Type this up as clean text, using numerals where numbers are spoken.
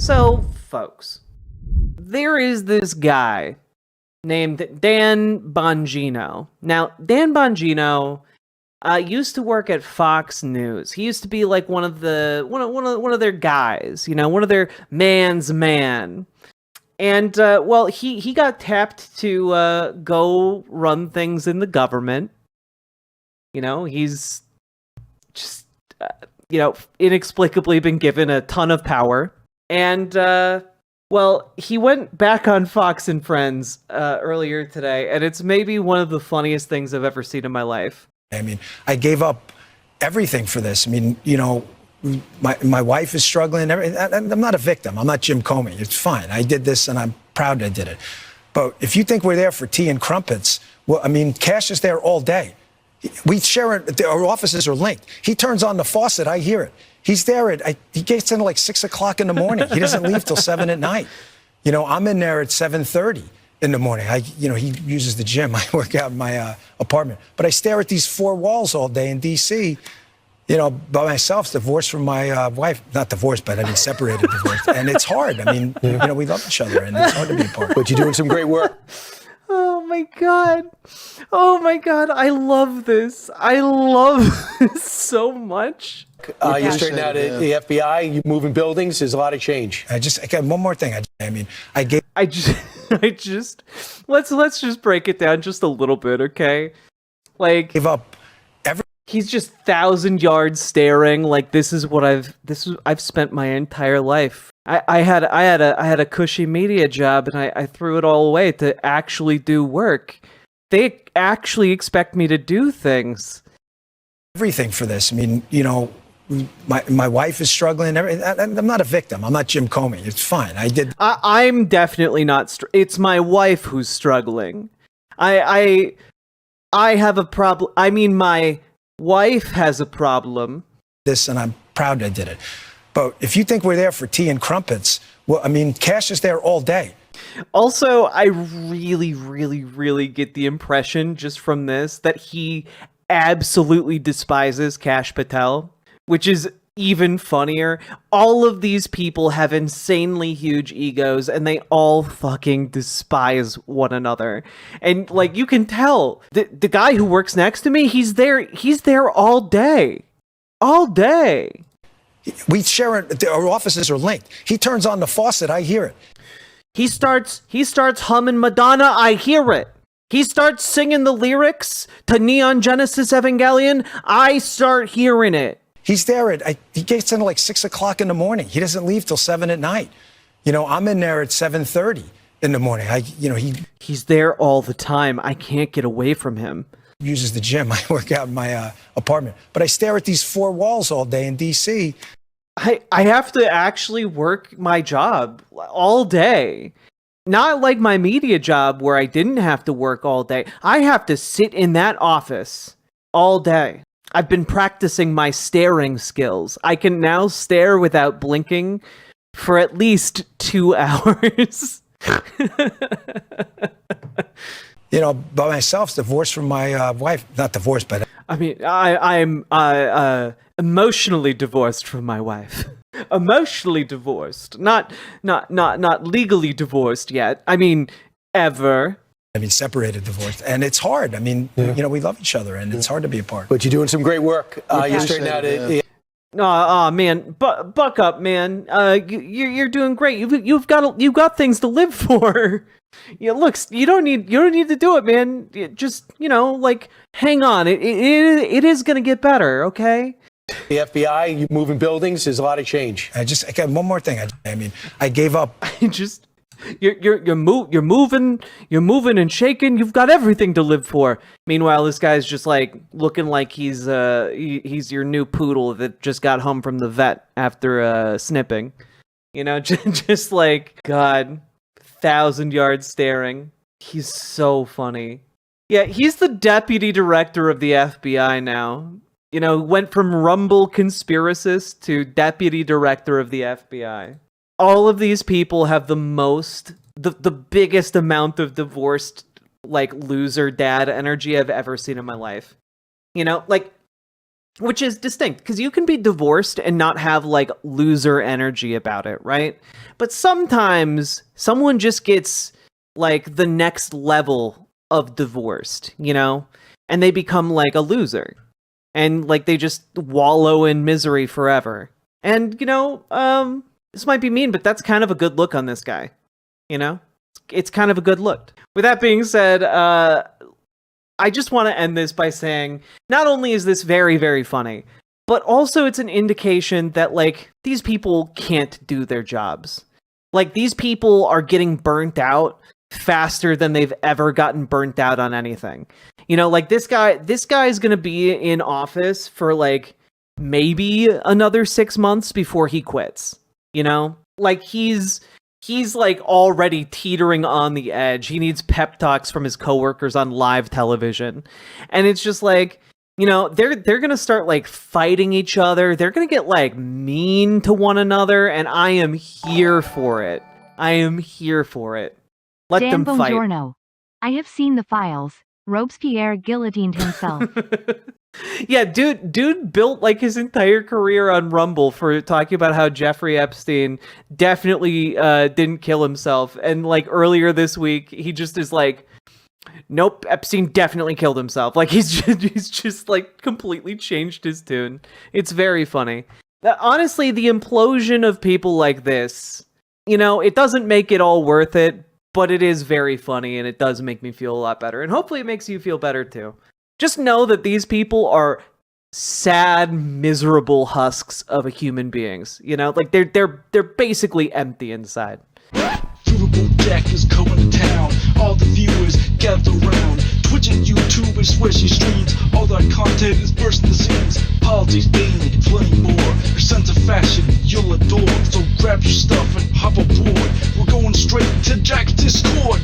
So, folks, there is this guy named Dan Bongino. Now, Dan Bongino used to work at Fox News. He used to be like one of their guys, one of their man's man. And well, he got tapped to go run things in the government. He's just inexplicably been given a ton of power. And well, he went back on Fox and Friends earlier today, and it's maybe one of the funniest things I've ever seen in my life. I mean, I gave up everything for this. I mean, my wife is struggling. I'm not a victim. I'm not Jim Comey. It's fine. I did this, and I'm proud I did it. But if you think we're there for tea and crumpets, well, I mean, Cash is there all day. We share it. Our offices are linked. He turns on the faucet. I hear it. He's there he gets in at like 6 o'clock in the morning. He doesn't leave till 7 at night. I'm in there at 7:30 in the morning. He uses the gym. I work out in my apartment. But I stare at these four walls all day in D.C., by myself, divorced from my wife. Not divorced, but I mean separated, divorced. And it's hard. I mean, we love each other, and it's hard to be apart. But you're doing some great work. Oh my god. I love this. I love this so much. You're straightened out at the FBI. You're moving buildings. There's a lot of change. I got one more thing. Let's just break it down just a little bit, okay? Like, give up. He's just 1,000 yards staring. Like, I've spent my entire life. I had a cushy media job, and I threw it all away to actually do work. They actually expect me to do things. Everything for this. I mean, my wife is struggling. I'm not a victim. I'm not Jim Comey. It's fine. I'm definitely not. It's my wife who's struggling. I have a problem. I mean, my wife has a problem. This, and I'm proud I did it. But if you think we're there for tea and crumpets, well, I mean, Cash is there all day. Also, I really, really, really get the impression just from this that he absolutely despises Kash Patel, which is even funnier. All of these people have insanely huge egos, and they all fucking despise one another. And like, you can tell the guy who works next to me, he's there all day. All day. We share it. Our offices are linked. He turns on the faucet. I hear it. He starts humming Madonna. I hear it. He starts singing the lyrics to Neon Genesis Evangelion. I start hearing it. He's there he gets in at like 6 o'clock in the morning. He doesn't leave till 7 at night. I'm in there at 7:30 in the morning. He's there all the time. I can't get away from him. Uses the gym. I work out in my apartment. But I stare at these four walls all day in D.C. I have to actually work my job all day. Not like my media job where I didn't have to work all day. I have to sit in that office all day. I've been practicing my staring skills. I can now stare without blinking for at least 2 hours. By myself, divorced from my wife. Not divorced, but I mean, I'm emotionally divorced from my wife. Emotionally divorced, not legally divorced yet. I mean, ever. I mean, separated, divorced, and it's hard. I mean, we love each other, and it's hard to be apart. But you're doing some great work. You're straightened out at the. Oh man, buck up, man. You're doing great. You've got things to live for. Look, you don't need to do it, man. Just like, hang on. It is gonna get better, okay? The FBI, you moving buildings. There's a lot of change. I got one more thing. I mean, I gave up. You're moving and shaking. You've got everything to live for. Meanwhile, this guy's just like looking like he's your new poodle that just got home from the vet after snipping. Just like, God, 1,000 yards staring. He's so funny. Yeah, he's the deputy director of the FBI now. Went from Rumble conspiracist to deputy director of the FBI. All of these people have the biggest amount of divorced, like, loser dad energy I've ever seen in my life. Like, which is distinct because you can be divorced and not have like loser energy about it, right? But sometimes someone just gets like the next level of divorced, you know, and they become like a loser and like they just wallow in misery forever. And, you know, this might be mean, but that's kind of a good look on this guy, you know? It's kind of a good look. With that being said, I just want to end this by saying, not only is this very, very funny, but also it's an indication that, like, these people can't do their jobs. Like, these people are getting burnt out faster than they've ever gotten burnt out on anything. You know, like, this guy's gonna be in office for, like, maybe another 6 months before he quits. You know? Like, he's like already teetering on the edge. He needs pep talks from his coworkers on live television. And it's just like, you know, they're going to start like fighting each other. They're going to get like mean to one another. And I am here for it. I am here for it. Let Dan them fight. Bongino. I have seen the files. Robespierre guillotined himself. Yeah, dude built like his entire career on Rumble for talking about how Jeffrey Epstein definitely didn't kill himself. And like earlier this week, he just is like, nope, Epstein definitely killed himself. Like he's just like completely changed his tune. It's very funny. Honestly, the implosion of people like this, you know, it doesn't make it all worth it, but it is very funny and it does make me feel a lot better. And hopefully it makes you feel better too. Just know that these people are sad, miserable husks of human beings. You know, like they're basically empty inside. Riverboat Jack is coming to town. All the viewers gather around. Twitch and YouTube and switching streams. All that content is bursting the scenes. Politics, dating, plenty more. Your sense of fashion you'll adore. So grab your stuff and hop aboard. We're going straight to Jack's Discord.